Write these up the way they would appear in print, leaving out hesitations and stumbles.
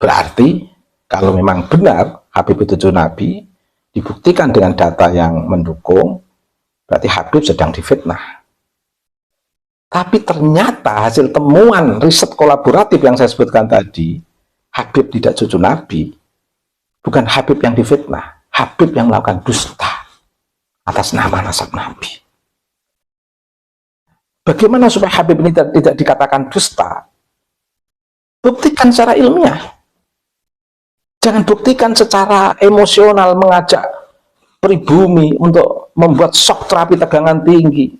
Berarti kalau memang benar Habib itu cucu Nabi, dibuktikan dengan data yang mendukung, berarti Habib sedang difitnah. Tapi ternyata hasil temuan riset kolaboratif yang saya sebutkan tadi, Habib tidak cucu Nabi. Bukan Habib yang difitnah, Habib yang melakukan dusta atas nama nasab Nabi. Bagaimana supaya Habib ini tidak dikatakan dusta? Buktikan secara ilmiah. Jangan buktikan secara emosional, mengajak pribumi untuk membuat shock terapi tegangan tinggi.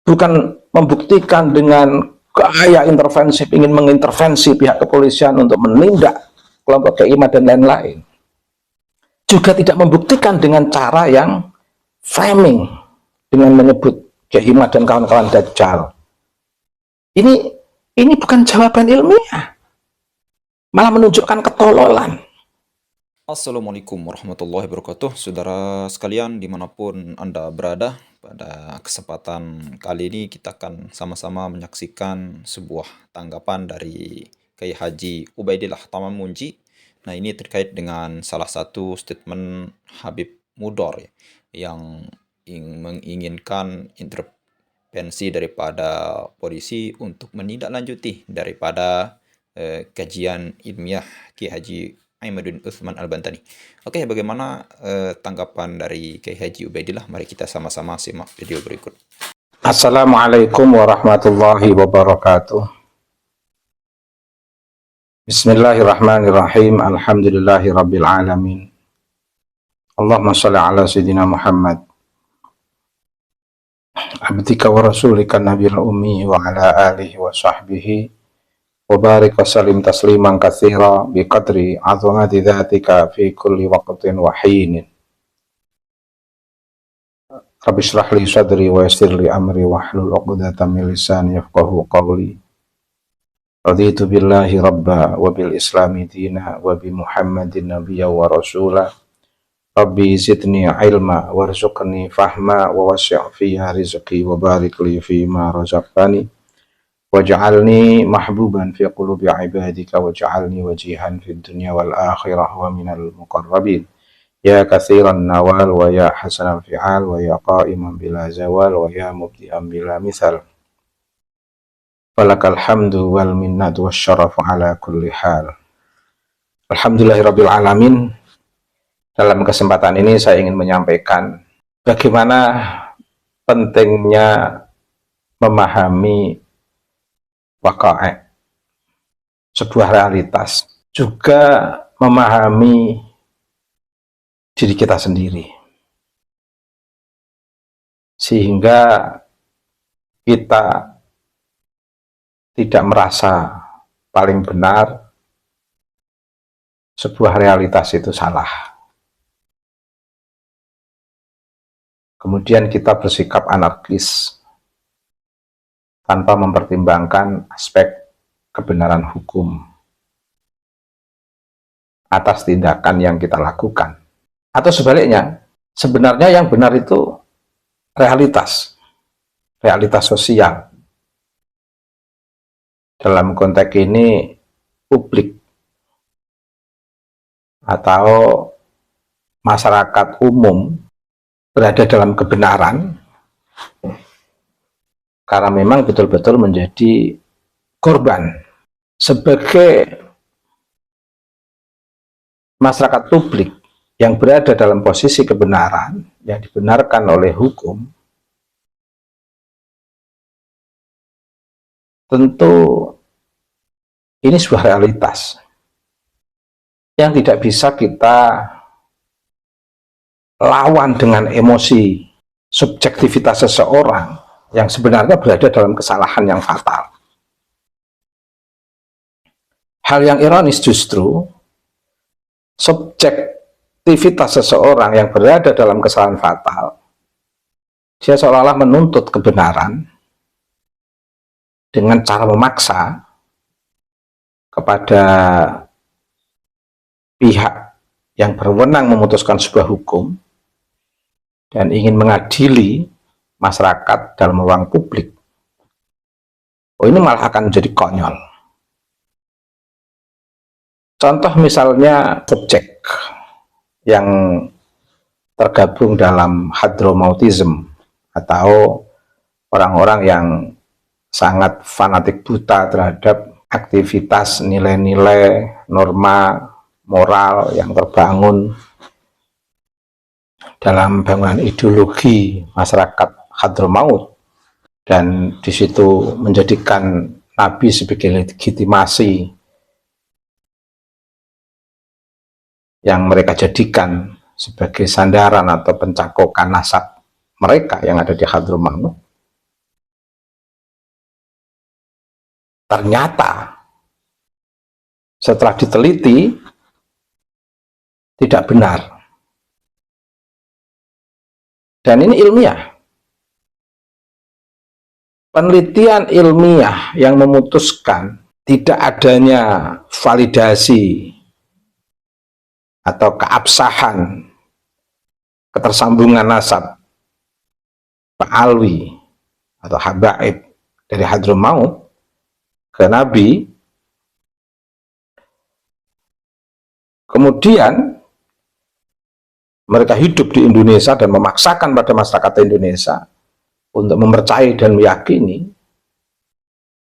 Bukan membuktikan dengan gaya intervensi, ingin mengintervensi pihak kepolisian untuk menindak kelompok Kiai dan lain-lain. Juga tidak membuktikan dengan cara yang framing, dengan menyebut Kiai dan kawan-kawan Dajjal. Ini bukan jawaban ilmiah, malah menunjukkan ketololan. Assalamualaikum warahmatullahi wabarakatuh. Saudara sekalian dimanapun Anda berada, pada kesempatan kali ini kita akan sama-sama menyaksikan sebuah tanggapan dari Kiai Haji Ubaidillah Tamamunji. Nah, ini terkait dengan salah satu statement Habib Mudor yang menginginkan intervensi daripada polisi untuk menindaklanjuti daripada kajian ilmiah Kiai Haji Aimaduddin Utsman Al-Bantani. Oke, bagaimana tanggapan dari Kiai Haji Ubaidillah? Mari kita sama-sama simak video berikut. Assalamualaikum warahmatullahi wabarakatuh. Bismillahirrahmanirrahim. Alhamdulillahi rabbil alamin. Allahumma shalli ala sayyidina Muhammad abdika wa rasulika nabiyil ummi wa ala alihi wa sahbihi wa barik wa salim tasliman katsira bi qadri azamati dzatika fi kulli waqtin wa hinin. Rabbi shrah li sadri wa yassir li amri wa hlul 'uqdatam min lisani yafqahu qawli. Raditu billahi rabba wa bil islami dina wa bi Muhammadin nabiyya wa rasula. Rabbi zidni ilma warzuqni fahma wa wasi' fiha rizqi wa barik li fi ma razaqtani waj'alni mahbuban fi qulubi ibadika waj'alni wajihan fid dunya wal akhirah wa minal muqarrabin ya katsiran nawal wa ya hasanal fi'al wa ya qa'iman bila zawal wa ya mubdi'an bila misal walakal hamdu wal minnatu wasyarafu ala kulli hal. Alhamdulillahirabbil alamin. Dalam kesempatan ini saya ingin menyampaikan bagaimana pentingnya memahami waqa'i', sebuah realitas, juga memahami diri kita sendiri, sehingga kita tidak merasa paling benar, sebuah realitas itu salah. Kemudian kita bersikap anarkis tanpa mempertimbangkan aspek kebenaran hukum atas tindakan yang kita lakukan. Atau sebaliknya, sebenarnya yang benar itu realitas sosial. Dalam konteks ini publik atau masyarakat umum berada dalam kebenaran karena memang betul-betul menjadi korban. Sebagai masyarakat publik yang berada dalam posisi kebenaran yang dibenarkan oleh hukum, tentu ini sebuah realitas yang tidak bisa kita lawan dengan emosi subjektivitas seseorang yang sebenarnya berada dalam kesalahan yang fatal. Hal yang ironis justru subjektivitas seseorang yang berada dalam kesalahan fatal, dia seolah-olah menuntut kebenaran dengan cara memaksa kepada pihak yang berwenang memutuskan sebuah hukum dan ingin mengadili masyarakat dalam ruang publik. Oh, ini malah akan menjadi konyol. Contoh misalnya subjek yang tergabung dalam hadromautism atau orang-orang yang sangat fanatik buta terhadap aktivitas nilai-nilai norma moral yang terbangun dalam bangunan ideologi masyarakat Hadramaut, dan di situ menjadikan Nabi sebagai legitimasi yang mereka jadikan sebagai sandaran atau pencakokan nasab mereka yang ada di Hadramaut. Ternyata setelah diteliti tidak benar, dan ini ilmiah. Penelitian ilmiah yang memutuskan tidak adanya validasi atau keabsahan ketersambungan nasab Pak Alwi atau Habaib dari Hadramaut ke Nabi, kemudian mereka hidup di Indonesia dan memaksakan pada masyarakat Indonesia untuk mempercayai dan meyakini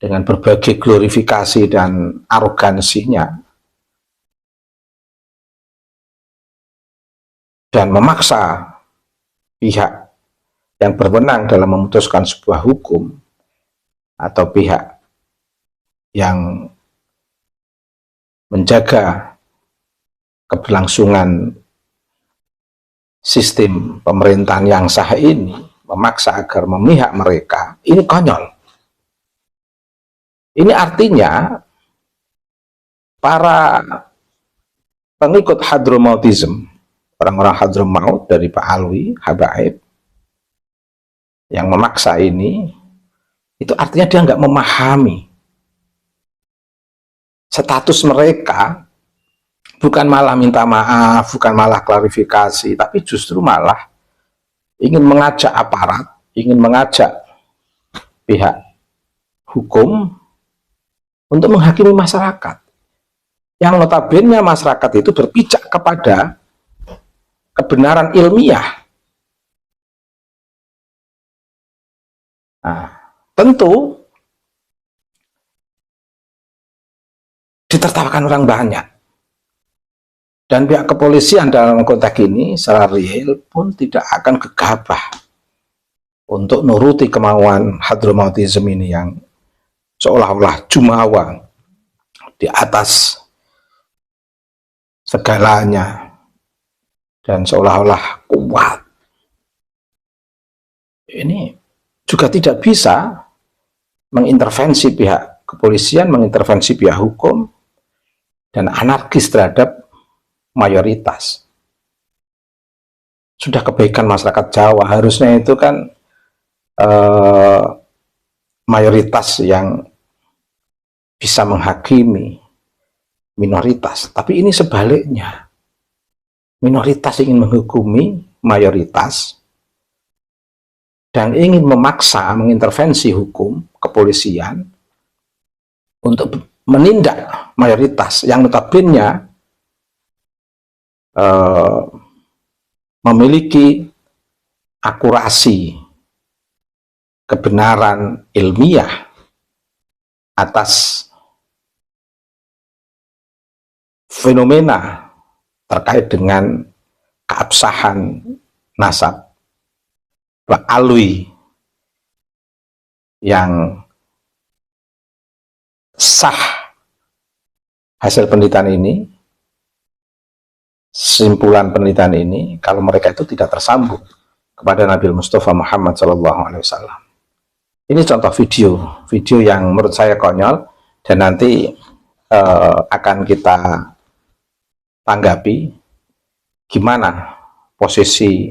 dengan berbagai glorifikasi dan arogansinya, dan memaksa pihak yang berwenang dalam memutuskan sebuah hukum atau pihak yang menjaga keberlangsungan sistem pemerintahan yang sah ini, memaksa agar memihak mereka. Ini konyol. Ini artinya para pengikut Hadramautism, orang-orang Hadramaut dari Pak Alwi, Habaib, yang memaksa ini, itu artinya dia nggak memahami status mereka. Bukan malah minta maaf, bukan malah klarifikasi, tapi justru malah ingin mengajak aparat, ingin mengajak pihak hukum untuk menghakimi masyarakat. Yang notabene masyarakat itu berpijak kepada kebenaran ilmiah. Nah, tentu ditertawakan orang banyak. Dan pihak kepolisian dalam konteks ini secara real pun tidak akan gegabah untuk nuruti kemauan Hadramautism ini yang seolah-olah jumawa di atas segalanya dan seolah-olah kuat. Ini juga tidak bisa mengintervensi pihak kepolisian, mengintervensi pihak hukum, dan anarkis terhadap mayoritas. Sudah kebaikan masyarakat Jawa, harusnya itu kan mayoritas yang bisa menghakimi minoritas, tapi ini sebaliknya. Minoritas ingin menghukumi mayoritas dan ingin memaksa mengintervensi hukum kepolisian untuk menindak mayoritas yang notabene memiliki akurasi kebenaran ilmiah atas fenomena terkait dengan keabsahan nasab Pak Alwi yang sah. Hasil penelitian ini, simpulan penelitian ini, kalau mereka itu tidak tersambung kepada Nabi Mustafa Muhammad SAW. Ini contoh video yang menurut saya konyol, dan nanti akan kita tanggapi gimana posisi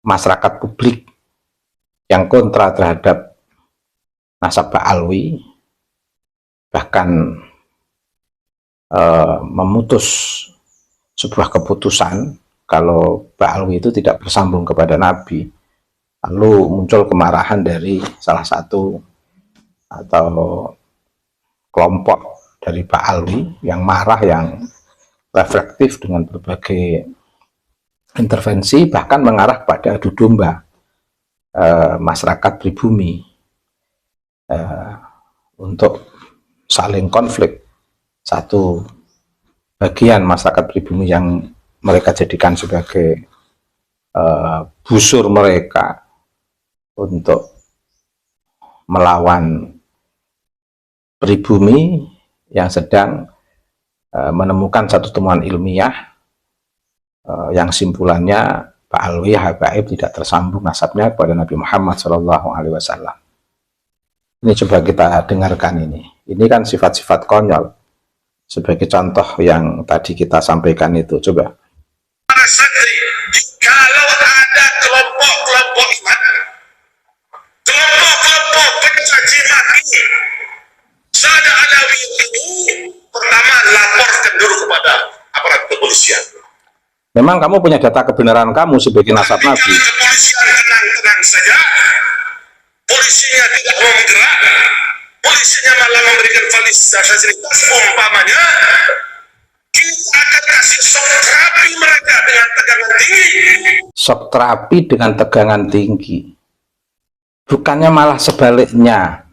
masyarakat publik yang kontra terhadap nasab Pak Alwi, bahkan memutus sebuah keputusan kalau Pak Alwi itu tidak bersambung kepada Nabi. Lalu muncul kemarahan dari salah satu atau kelompok dari Pak Alwi yang marah, yang reflektif dengan berbagai intervensi, bahkan mengarah pada adu domba masyarakat pribumi untuk saling konflik. Satu bagian masyarakat pribumi yang mereka jadikan sebagai busur mereka untuk melawan pribumi yang sedang menemukan satu temuan ilmiah yang simpulannya Pak Alwi Habaib tidak tersambung nasabnya kepada Nabi Muhammad SAW. Ini coba kita dengarkan ini. Ini kan sifat-sifat konyol. Sebagai contoh yang tadi kita sampaikan itu, coba. Kalau ada kelompok-kelompok iman, kelompok-kelompok pencaci maki, Sada Alawi ini pertama laporkan dulu kepada aparat kepolisian. Memang kamu punya data kebenaran kamu sebagai nasab Nabi. Kepolisian tenang-tenang saja, polisinya tidak mau bergerak, polisinya malah memberikan fasilitas, umpamanya kita akan kasih shock terapi mereka dengan tegangan tinggi. Shock terapi dengan tegangan tinggi. Bukannya malah sebaliknya.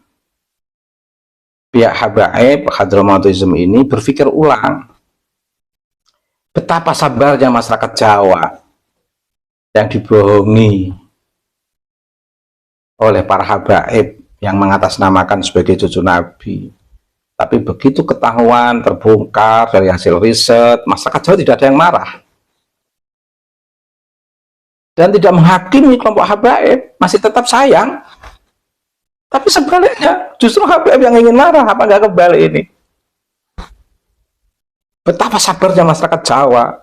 Pihak Habaib, Hadramautism ini berpikir ulang. Betapa sabarnya masyarakat Jawa yang dibohongi oleh para habaib yang mengatasnamakan sebagai cucu Nabi. Tapi begitu ketahuan, terbongkar dari hasil riset, masyarakat Jawa tidak ada yang marah. Dan tidak menghakimi kelompok habaib, masih tetap sayang. Tapi sebaliknya, justru habaib yang ingin marah, apa nggak kebalik ini? Betapa sabarnya masyarakat Jawa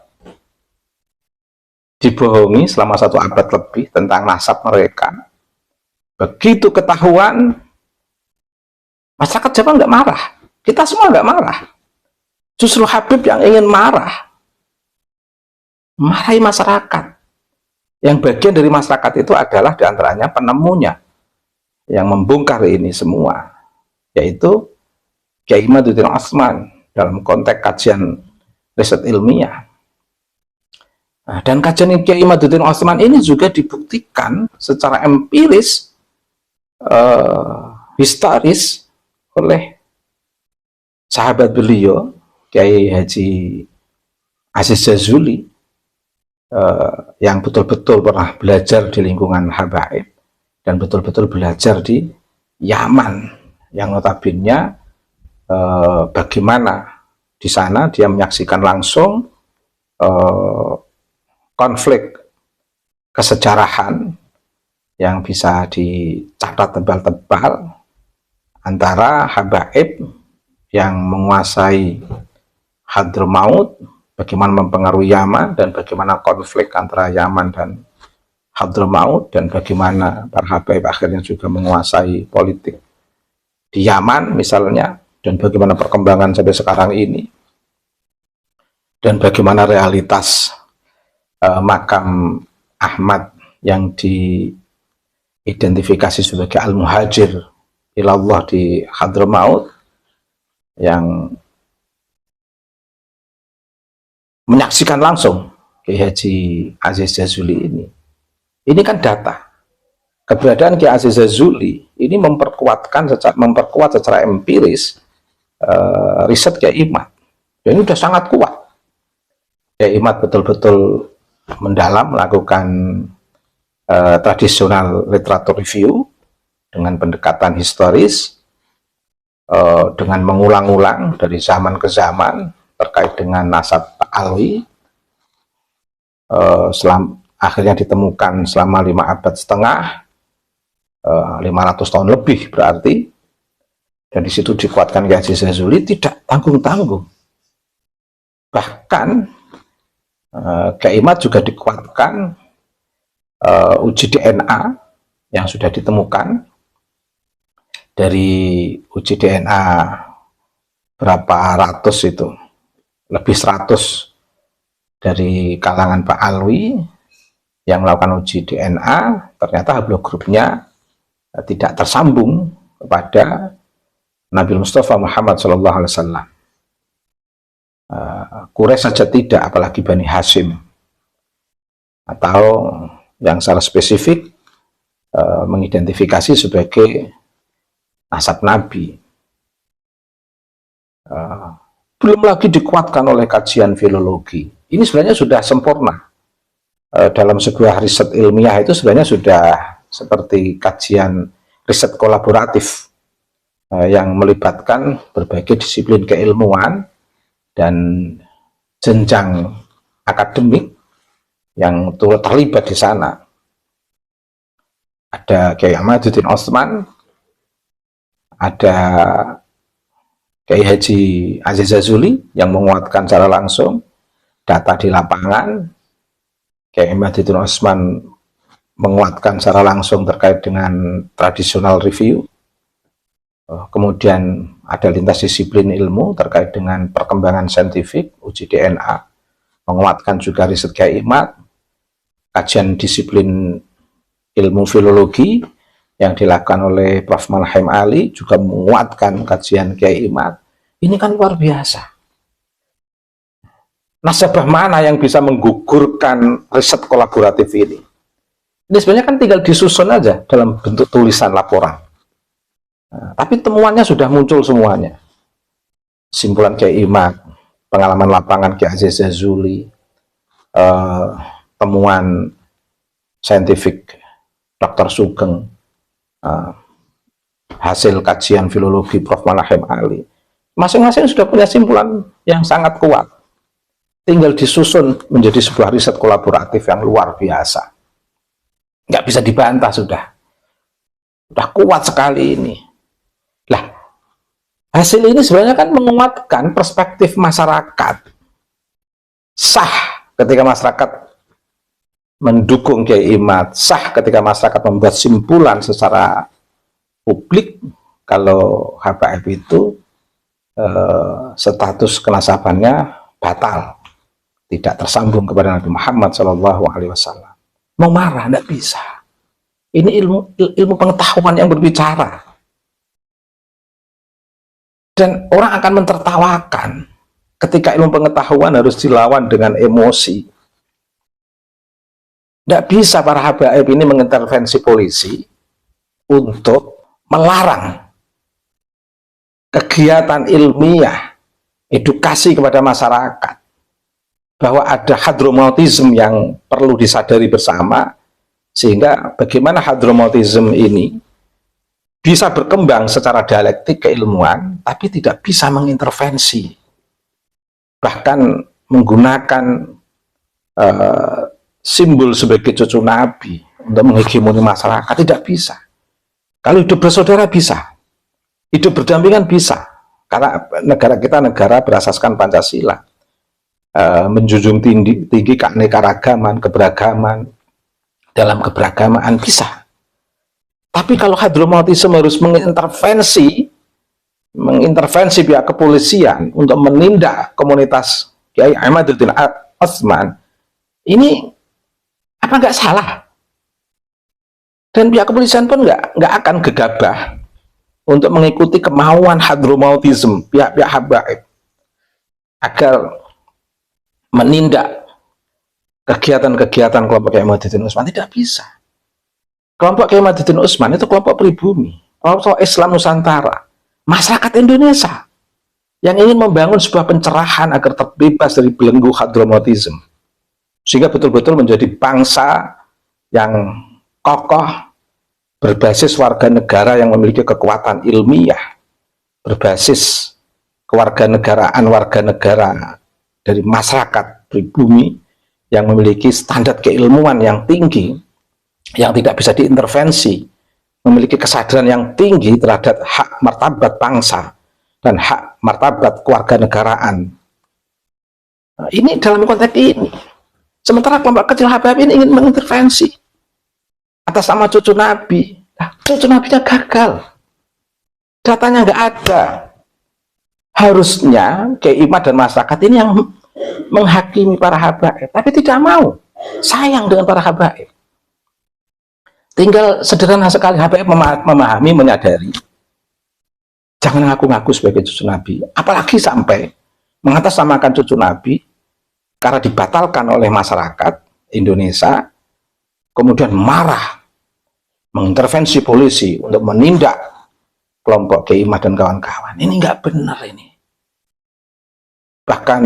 dibohongi selama 1 abad lebih tentang nasab mereka. Begitu ketahuan, masyarakat Jawa nggak marah. Kita semua nggak marah. Justru Habib yang ingin marah. Marahi masyarakat. Yang bagian dari masyarakat itu adalah diantaranya penemunya yang membongkar ini semua, yaitu Kiai Imaduddin Utsman dalam konteks kajian riset ilmiah. Nah, dan kajian Kiai Imaduddin Utsman ini juga dibuktikan secara empiris, historis oleh sahabat beliau, Kiai Haji Aziz Jazuli, yang betul-betul pernah belajar di lingkungan habaib dan betul-betul belajar di Yaman, yang notabene bagaimana di sana dia menyaksikan langsung konflik kesejarahan yang bisa dicatat tebal-tebal antara habaib yang menguasai Hadramaut, bagaimana mempengaruhi Yaman, dan bagaimana konflik antara Yaman dan Hadramaut, dan bagaimana para habaib akhirnya juga menguasai politik di Yaman misalnya, dan bagaimana perkembangan sampai sekarang ini, dan bagaimana realitas makam Ahmad yang diidentifikasi sebagai Al-Muhajir ilallah di Hadramaut, yang menyaksikan langsung Kiai Haji Aziz Jazuli ini. Ini kan data. Keberadaan Kiai Aziz Jazuli ini memperkuat secara empiris riset Kiai Imad. Dan ini sudah sangat kuat. Kiai Imad betul-betul mendalam melakukan tradisional literatur review dengan pendekatan historis, dengan mengulang-ulang dari zaman ke zaman terkait dengan nasab Pak Alwi, akhirnya ditemukan selama 5,5 abad, 500 tahun lebih berarti. Dan di situ dikuatkan Kiai Haji Jazuli tidak tanggung-tanggung. Bahkan Kiai Imad juga dikuatkan uji DNA yang sudah ditemukan dari uji DNA berapa ratus itu, lebih 100 dari kalangan Pak Alwi yang melakukan uji DNA, ternyata haplogrupnya tidak tersambung kepada Nabi Mustafa Muhammad SAW. Quraisy saja tidak, apalagi Bani Hashim. Atau yang secara spesifik mengidentifikasi sebagai nasab Nabi. Belum lagi dikuatkan oleh kajian filologi. Ini sebenarnya sudah sempurna. Dalam sebuah riset ilmiah itu sebenarnya sudah seperti kajian riset kolaboratif yang melibatkan berbagai disiplin keilmuan dan jenjang akademik yang turut terlibat di sana. Ada Kiai Ahmaduddin Utsman, ada Kiai Haji Aziz Jazuli yang menguatkan secara langsung data di lapangan. Kiai Ahmaduddin Utsman menguatkan secara langsung terkait dengan traditional review. Kemudian ada lintas disiplin ilmu terkait dengan perkembangan saintifik, uji DNA, menguatkan juga riset Kiai Imad, kajian disiplin ilmu filologi yang dilakukan oleh Prof. Malhaim Ali juga menguatkan kajian Kiai Imad. Ini kan luar biasa. Nasabah mana yang bisa menggugurkan riset kolaboratif ini? Ini sebenarnya kan tinggal disusun aja dalam bentuk tulisan laporan. Nah, tapi temuannya sudah muncul semuanya. Simpulan Kiai Imad, pengalaman lapangan Kiai Aziz Jazuli, temuan saintifik Dr. Sugeng, hasil kajian filologi Prof. Malhaim Ali. Masing-masing sudah punya simpulan yang sangat kuat. Tinggal disusun menjadi sebuah riset kolaboratif yang luar biasa. Nggak bisa dibantah sudah. Sudah kuat sekali ini. Lah, hasil ini sebenarnya kan menguatkan perspektif masyarakat. Sah ketika masyarakat mendukung Kiai Imad, sah ketika masyarakat membuat simpulan secara publik kalau Habaib itu status kenasabannya batal, tidak tersambung kepada Nabi Muhammad SAW. Mau marah, tidak bisa. Ini ilmu pengetahuan yang berbicara. Dan orang akan mentertawakan ketika ilmu pengetahuan harus dilawan dengan emosi. Tidak bisa para habaib ini mengintervensi polisi untuk melarang kegiatan ilmiah, edukasi kepada masyarakat bahwa ada hadromautism yang perlu disadari bersama, sehingga bagaimana hadromautism ini bisa berkembang secara dialektik keilmuan, tapi tidak bisa mengintervensi, bahkan menggunakan simbol sebagai cucu Nabi untuk menghegemoni masyarakat. Tidak bisa. Kalau hidup bersaudara bisa, hidup berdampingan bisa, karena negara kita negara berasaskan Pancasila, menjunjung tinggi keanekaragaman, keberagaman, dalam keberagamaan bisa. Tapi kalau hadromautisme harus mengintervensi pihak kepolisian untuk menindak komunitas Kiai Ahmaduddin Utsman, ini apa nggak salah? Dan pihak kepolisian pun nggak akan gegabah untuk mengikuti kemauan hadromautism pihak-pihak habaib agar menindak kegiatan-kegiatan kelompok Kiai Ahmaduddin Utsman. Tidak bisa. Kelompok Kiai Ahmaduddin Utsman itu kelompok pribumi, kelompok Islam Nusantara, masyarakat Indonesia yang ingin membangun sebuah pencerahan agar terbebas dari belenggu hadromautism, sehingga betul-betul menjadi bangsa yang kokoh, berbasis warga negara yang memiliki kekuatan ilmiah, berbasis kewarganegaraan warga negara dari masyarakat pribumi yang memiliki standar keilmuan yang tinggi, yang tidak bisa diintervensi, memiliki kesadaran yang tinggi terhadap hak martabat bangsa dan hak martabat kewarganegaraan. Nah, ini dalam konteks ini. Sementara kelompok kecil habaib ini ingin mengintervensi atas nama cucu Nabi. Nah, cucu Nabinya gagal, datanya nggak ada. Harusnya Kiai Imad dan masyarakat ini yang menghakimi para habaib, tapi tidak mau. Sayang dengan para habaib. Tinggal sederhana sekali habaib memahami, menyadari, jangan ngaku-ngaku sebagai cucu Nabi, apalagi sampai mengatasnamakan cucu Nabi karena dibatalkan oleh masyarakat Indonesia, kemudian marah, mengintervensi polisi untuk menindak kelompok Kiai Imad dan kawan-kawan. Ini nggak benar ini. Bahkan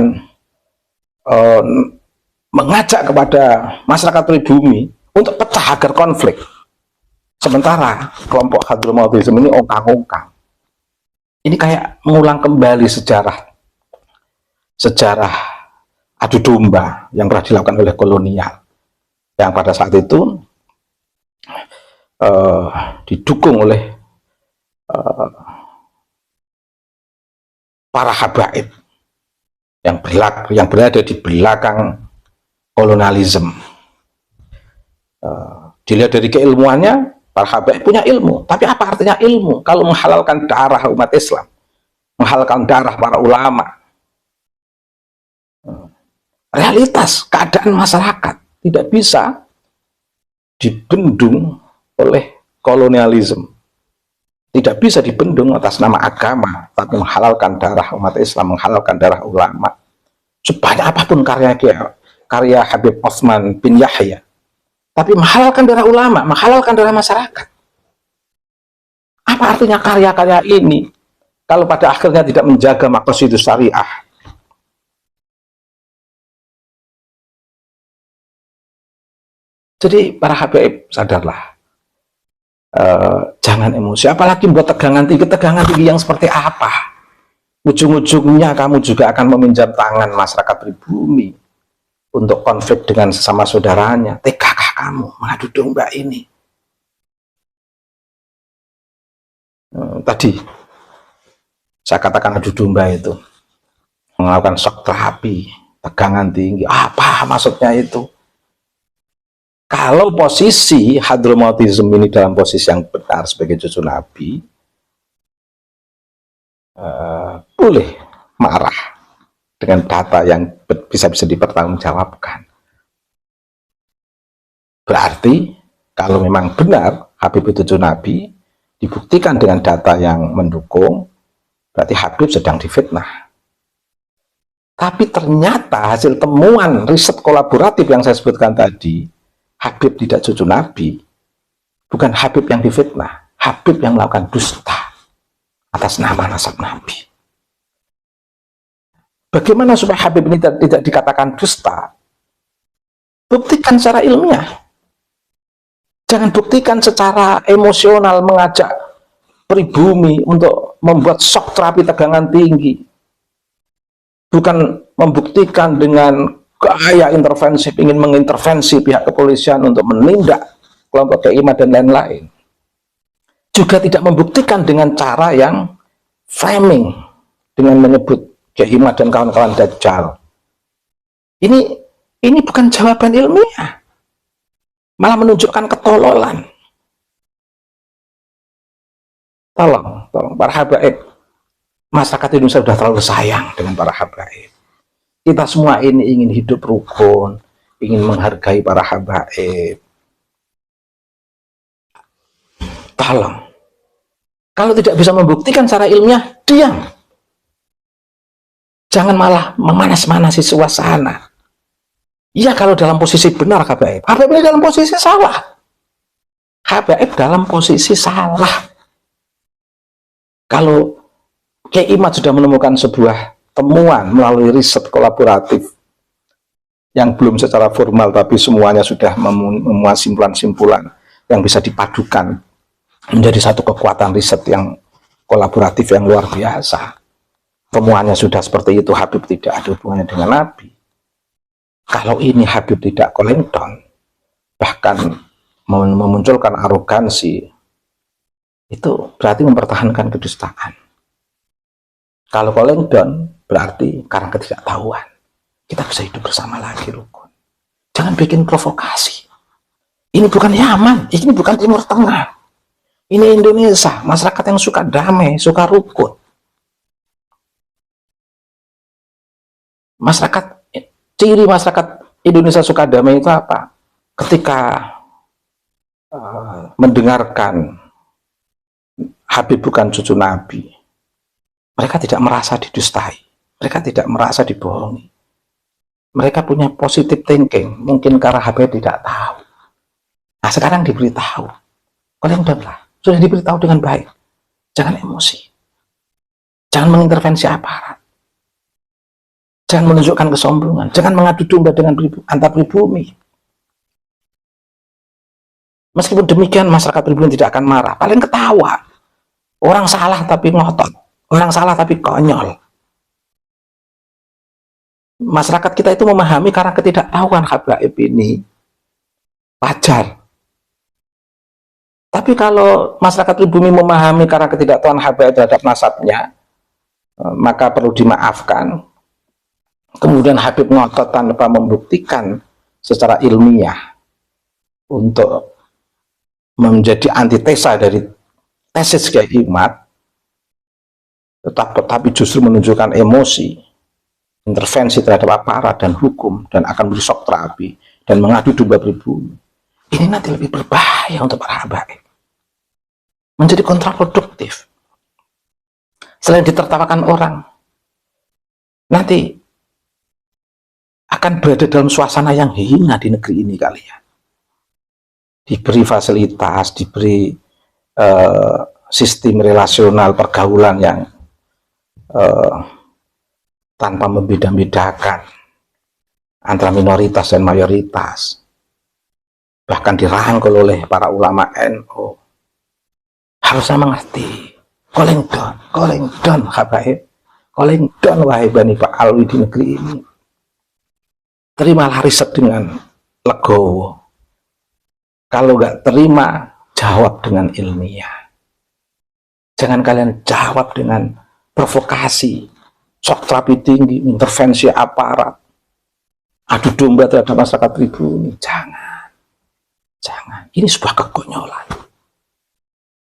mengajak kepada masyarakat pribumi untuk pecah agar konflik. Sementara kelompok Hadramautism ini ongkang-ongkang. Ini kayak mengulang kembali sejarah adu domba yang pernah dilakukan oleh kolonial, yang pada saat itu didukung oleh para habaib yang berada di belakang kolonialisme. Dilihat dari keilmuannya, para habaib punya ilmu. Tapi apa artinya ilmu kalau menghalalkan darah umat Islam, menghalalkan darah para ulama? Realitas keadaan masyarakat tidak bisa dibendung oleh kolonialisme, tidak bisa dibendung atas nama agama, tapi menghalalkan darah umat Islam, menghalalkan darah ulama. Sebanyak apapun karya Habib Osman bin Yahya, tapi menghalalkan darah ulama, menghalalkan darah masyarakat. Apa artinya karya-karya ini kalau pada akhirnya tidak menjaga maqasidus syariah? Jadi para habaib sadarlah, jangan emosi, apalagi buat tegangan tinggi yang seperti apa? Ujung-ujungnya kamu juga akan meminjam tangan masyarakat pribumi untuk konflik dengan sesama saudaranya. Tegakah kamu mengadu domba ini? Tadi saya katakan adu domba itu melakukan shock terapi, tegangan tinggi. Apa maksudnya itu? Kalau posisi Hadramautism ini dalam posisi yang benar sebagai cucu Nabi, boleh marah dengan data yang bisa dipertanggungjawabkan. Berarti kalau memang benar Habib itu cucu Nabi, dibuktikan dengan data yang mendukung, berarti Habib sedang difitnah. Tapi ternyata hasil temuan riset kolaboratif yang saya sebutkan tadi, Habib tidak cucu Nabi, bukan Habib yang difitnah, Habib yang melakukan dusta atas nama nasab Nabi. Bagaimana supaya Habib ini tidak dikatakan dusta? Buktikan secara ilmiah. Jangan buktikan secara emosional, mengajak pribumi untuk membuat shock terapi tegangan tinggi. Bukan membuktikan dengan gaya intervensi, ingin mengintervensi pihak kepolisian untuk menindak kelompok Kiai Imad dan lain-lain. Juga tidak membuktikan dengan cara yang framing, dengan menyebut Kiai Imad dan kawan-kawan Dajjal. Ini bukan jawaban ilmiah, malah menunjukkan ketololan. Tolong para habaib, masyarakat Indonesia sudah terlalu sayang dengan para habaib. Kita semua ini ingin hidup rukun, ingin menghargai para habaib. Tolong, kalau tidak bisa membuktikan secara ilmiah, diam. Jangan malah memanas-manasi suasana. Iya, kalau dalam posisi benar habaib, habaib ini dalam posisi salah. Habaib dalam posisi salah. Kalau Kiai Imad sudah menemukan sebuah temuan melalui riset kolaboratif yang belum secara formal, tapi semuanya sudah memuat simpulan-simpulan yang bisa dipadukan menjadi satu kekuatan riset yang kolaboratif yang luar biasa. Temuannya sudah seperti itu, Habib tidak ada hubungannya dengan Nabi. Kalau ini Habib tidak calling down, bahkan memunculkan arogansi, itu berarti mempertahankan kedustaan. Kalau calling down berarti karena ketidaktahuan. Kita bisa hidup bersama lagi rukun. Jangan bikin provokasi. Ini bukan Yaman, ini bukan Timur Tengah. Ini Indonesia, masyarakat yang suka damai, suka rukun. Ciri masyarakat Indonesia suka damai itu apa? Ketika mendengarkan Habib bukan cucu Nabi, mereka tidak merasa didustai. Mereka tidak merasa dibohongi. Mereka punya positive thinking. Mungkin karena Habib tidak tahu. Nah, sekarang diberitahu. Kalian udahlah, sudah diberitahu dengan baik. Jangan emosi. Jangan mengintervensi aparat. Jangan menunjukkan kesombongan. Jangan mengadu domba dengan antar pribumi. Meskipun demikian, masyarakat pribumi tidak akan marah. Paling ketawa. Orang salah tapi ngotot. Orang salah tapi konyol. Masyarakat kita itu memahami karena ketidaktahuan habaib ini. Wajar. Tapi kalau masyarakat pribumi memahami karena ketidaktahuan habaib terhadap nasabnya, maka perlu dimaafkan. Kemudian Habib ngotot tanpa membuktikan secara ilmiah untuk menjadi antitesa dari tesis Kiai Hikmat, tetapi justru menunjukkan emosi, intervensi terhadap aparat dan hukum, dan akan beri shock terapi dan mengadu domba pribumi. Ini nanti lebih berbahaya untuk para habaib, menjadi kontraproduktif. Selain ditertawakan orang, nanti akan berada dalam suasana yang hina di negeri ini kalian. Diberi fasilitas, diberi sistem relasional pergaulan yang tanpa membeda-bedakan antara minoritas dan mayoritas, bahkan dirangkul oleh para ulama NU. Harusnya mengerti, calling down habaib, calling down wahai Bani Pak Alwi di negeri ini. Terimalah riset dengan legowo. Kalau nggak terima, jawab dengan ilmiah. Jangan kalian jawab dengan provokasi, shock terapi tinggi, intervensi aparat, adu domba terhadap masyarakat pribumi. Jangan. Ini sebuah kekonyolan.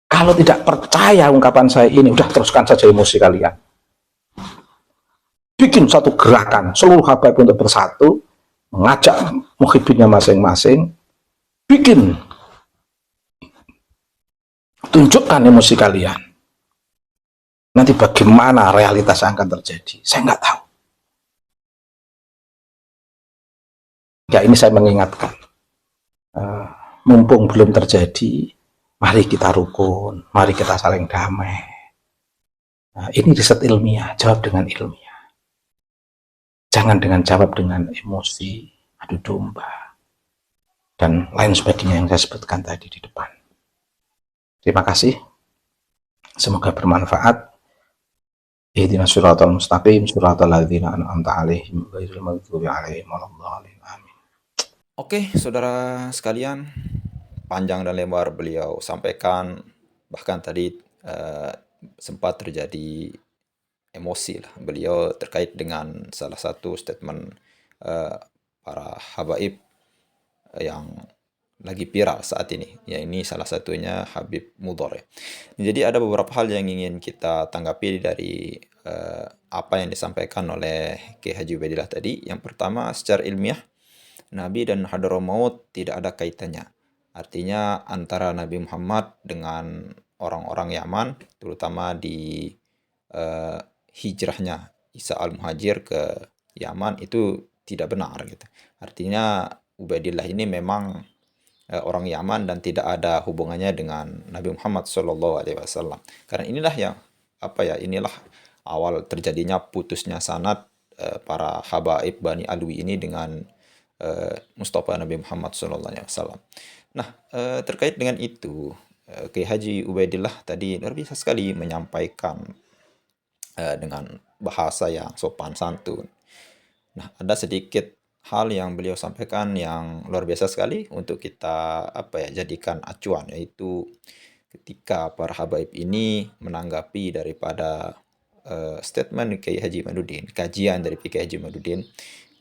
Kalau tidak percaya ungkapan saya ini, udah teruskan saja emosi kalian. Bikin satu gerakan, seluruh habaib untuk bersatu, mengajak muhibinnya masing-masing, tunjukkan emosi kalian. Nanti bagaimana realitas yang akan terjadi, saya nggak tahu. Ya, ini saya mengingatkan, mumpung belum terjadi, mari kita rukun, mari kita saling damai. Nah, ini riset ilmiah, jawab dengan ilmiah. Jangan jawab dengan emosi, adu domba, dan lain sebagainya yang saya sebutkan tadi di depan. Terima kasih. Semoga bermanfaat. Ihdinas siratal mustaqim, siratal ladzina an'amta 'alaihim ghairil maghdubi 'alaihim waladdallin. Amin. Oke, saudara sekalian, panjang dan lebar beliau sampaikan, bahkan tadi sempat terjadi emosi lah beliau terkait dengan salah satu statement para habaib yang lagi viral saat ini. Ya, ini salah satunya Habib Mudhor. Jadi ada beberapa hal yang ingin kita tanggapi dari apa yang disampaikan oleh Kiai Haji Ubaidillah tadi. Yang pertama, secara ilmiah, Nabi dan Hadramaut tidak ada kaitannya. Artinya antara Nabi Muhammad dengan orang-orang Yaman, terutama di hijrahnya Isa al-Muhajir ke Yaman, itu tidak benar gitu. Artinya Ubaidillah ini memang orang Yaman dan tidak ada hubungannya dengan Nabi Muhammad SAW. Karena inilah yang inilah awal terjadinya putusnya sanad para habaib Bani Alwi ini dengan Mustafa Nabi Muhammad SAW. Nah, terkait dengan itu, Kiai Haji Ubaidillah tadi luar biasa sekali menyampaikan dengan bahasa yang sopan santun. Nah, ada sedikit hal yang beliau sampaikan yang luar biasa sekali untuk kita jadikan acuan, yaitu ketika para habaib ini menanggapi daripada statement Kiai Haji Imaduddin, kajian dari Kiai Haji Imaduddin,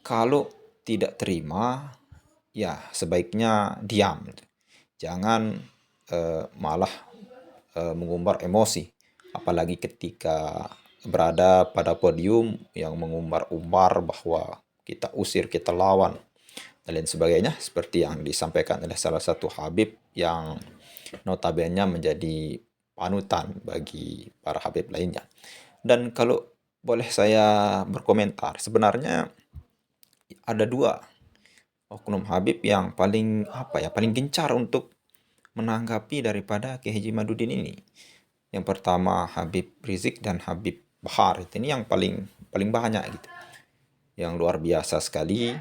kalau tidak terima, ya sebaiknya diam. Jangan malah mengumbar emosi, apalagi ketika berada pada podium yang mengumbar-umbar bahwa kita usir, kita lawan, dan lain sebagainya, seperti yang disampaikan oleh salah satu habib yang notabene menjadi panutan bagi para habib lainnya. Dan kalau boleh saya berkomentar. Sebenarnya ada dua oknum Habib yang paling gencar untuk menanggapi daripada Kiai Haji Madudin ini. Yang pertama Habib Rizik dan Habib Bahar. Ini yang paling banyak gitu. Yang luar biasa sekali.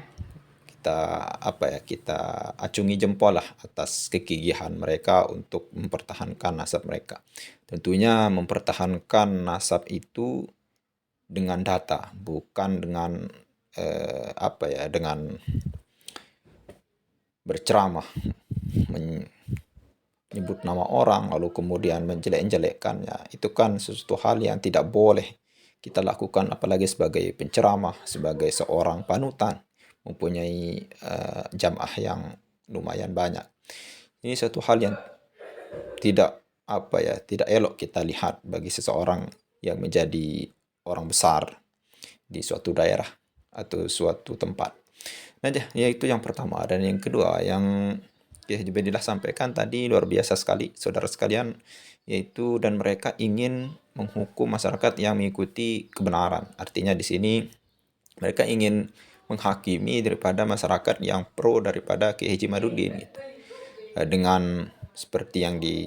Kita acungi jempol lah atas kegigihan mereka untuk mempertahankan nasab mereka. Tentunya mempertahankan nasab itu dengan data, bukan dengan dengan berceramah, menyebut nama orang lalu kemudian menjelek-jelekkannya. Itu kan sesuatu hal yang tidak boleh kita lakukan, apalagi sebagai penceramah, sebagai seorang panutan, mempunyai jamaah yang lumayan banyak. Ini satu hal yang tidak elok kita lihat bagi seseorang yang menjadi orang besar di suatu daerah atau suatu tempat. Nah, yaitu yang pertama. Dan yang kedua yang Kiai Haji Baidillah sampaikan tadi luar biasa sekali, saudara sekalian, yaitu dan mereka ingin menghukum masyarakat yang mengikuti kebenaran. Artinya di sini mereka ingin menghakimi daripada masyarakat yang pro daripada Kiai Haji Madudin gitu. Dengan seperti yang di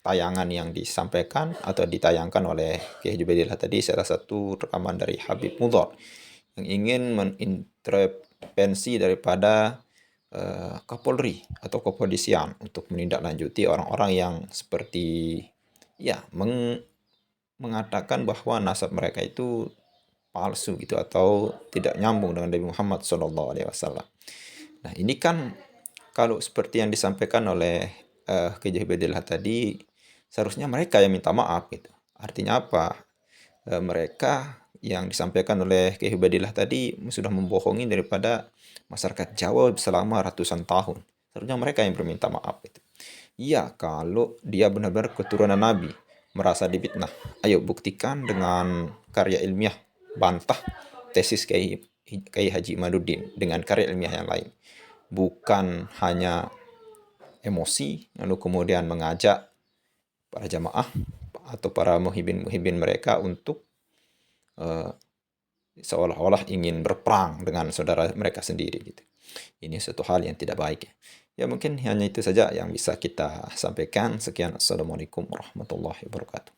tayangan yang disampaikan atau ditayangkan oleh Kiai Haji Baidillah tadi, salah satu rekaman dari Habib Mudhar yang ingin mengintervensi daripada Kapolri atau kepolisian untuk menindaklanjuti orang-orang yang seperti mengatakan bahwa nasab mereka itu palsu gitu atau tidak nyambung dengan Nabi Muhammad SAW. Nah, ini kan kalau seperti yang disampaikan oleh Kiai Haji Baidillah tadi, seharusnya mereka yang minta maaf gitu. Artinya apa? Mereka yang disampaikan oleh Kiai Haji Baidillah tadi sudah membohongi daripada masyarakat Jawa selama ratusan tahun. Seharusnya mereka yang berminta maaf gitu. Iya, kalau dia benar-benar keturunan Nabi, merasa difitnah, ayo buktikan dengan karya ilmiah, bantah tesis Kiai Haji Madudin dengan karya ilmiah yang lain. Bukan hanya emosi, lalu kemudian mengajak para jamaah atau para muhibin mereka untuk seolah-olah ingin berperang dengan saudara mereka sendiri gitu. Ini suatu hal yang tidak baik. Ya mungkin hanya itu saja yang bisa kita sampaikan. Sekian, assalamualaikum warahmatullahi wabarakatuh.